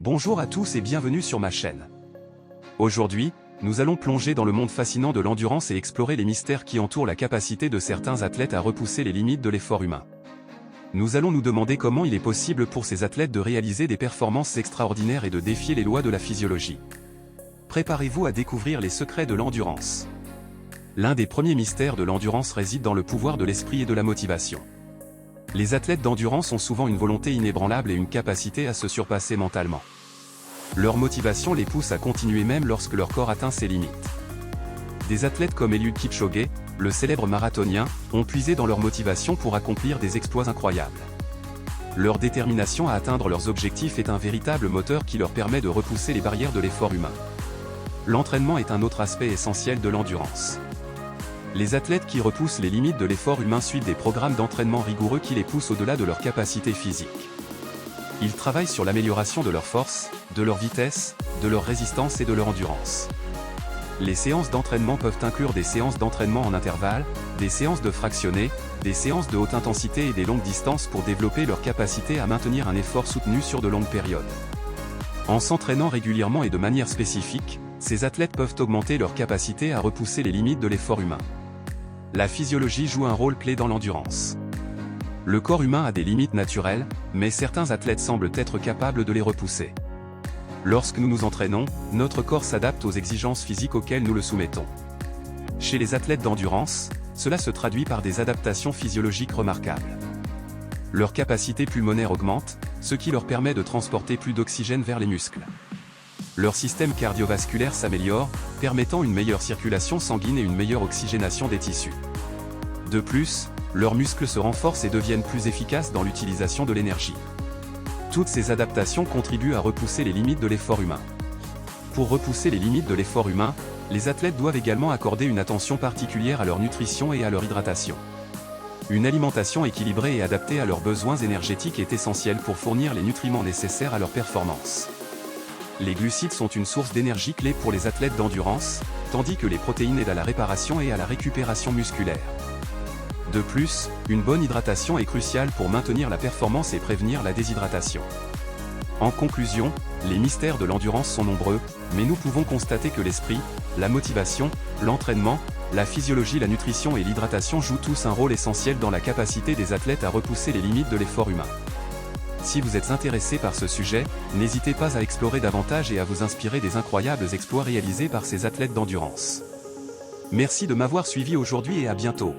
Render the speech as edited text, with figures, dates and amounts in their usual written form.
Bonjour à tous et bienvenue sur ma chaîne. Aujourd'hui, nous allons plonger dans le monde fascinant de l'endurance et explorer les mystères qui entourent la capacité de certains athlètes à repousser les limites de l'effort humain. Nous allons nous demander comment il est possible pour ces athlètes de réaliser des performances extraordinaires et de défier les lois de la physiologie. Préparez-vous à découvrir les secrets de l'endurance. L'un des premiers mystères de l'endurance réside dans le pouvoir de l'esprit et de la motivation. Les athlètes d'endurance ont souvent une volonté inébranlable et une capacité à se surpasser mentalement. Leur motivation les pousse à continuer même lorsque leur corps atteint ses limites. Des athlètes comme Eliud Kipchoge, le célèbre marathonien, ont puisé dans leur motivation pour accomplir des exploits incroyables. Leur détermination à atteindre leurs objectifs est un véritable moteur qui leur permet de repousser les barrières de l'effort humain. L'entraînement est un autre aspect essentiel de l'endurance. Les athlètes qui repoussent les limites de l'effort humain suivent des programmes d'entraînement rigoureux qui les poussent au-delà de leurs capacités physiques. Ils travaillent sur l'amélioration de leur force, de leur vitesse, de leur résistance et de leur endurance. Les séances d'entraînement peuvent inclure des séances d'entraînement en intervalle, des séances de fractionnés, des séances de haute intensité et des longues distances pour développer leur capacité à maintenir un effort soutenu sur de longues périodes. En s'entraînant régulièrement et de manière spécifique, ces athlètes peuvent augmenter leur capacité à repousser les limites de l'effort humain. La physiologie joue un rôle clé dans l'endurance. Le corps humain a des limites naturelles, mais certains athlètes semblent être capables de les repousser. Lorsque nous nous entraînons, notre corps s'adapte aux exigences physiques auxquelles nous le soumettons. Chez les athlètes d'endurance, cela se traduit par des adaptations physiologiques remarquables. Leur capacité pulmonaire augmente, ce qui leur permet de transporter plus d'oxygène vers les muscles. Leur système cardiovasculaire s'améliore, permettant une meilleure circulation sanguine et une meilleure oxygénation des tissus. De plus, leurs muscles se renforcent et deviennent plus efficaces dans l'utilisation de l'énergie. Toutes ces adaptations contribuent à repousser les limites de l'effort humain. Pour repousser les limites de l'effort humain, les athlètes doivent également accorder une attention particulière à leur nutrition et à leur hydratation. Une alimentation équilibrée et adaptée à leurs besoins énergétiques est essentielle pour fournir les nutriments nécessaires à leur performance. Les glucides sont une source d'énergie clé pour les athlètes d'endurance, tandis que les protéines aident à la réparation et à la récupération musculaire. De plus, une bonne hydratation est cruciale pour maintenir la performance et prévenir la déshydratation. En conclusion, les mystères de l'endurance sont nombreux, mais nous pouvons constater que l'esprit, la motivation, l'entraînement, la physiologie, la nutrition et l'hydratation jouent tous un rôle essentiel dans la capacité des athlètes à repousser les limites de l'effort humain. Si vous êtes intéressé par ce sujet, n'hésitez pas à explorer davantage et à vous inspirer des incroyables exploits réalisés par ces athlètes d'endurance. Merci de m'avoir suivi aujourd'hui et à bientôt.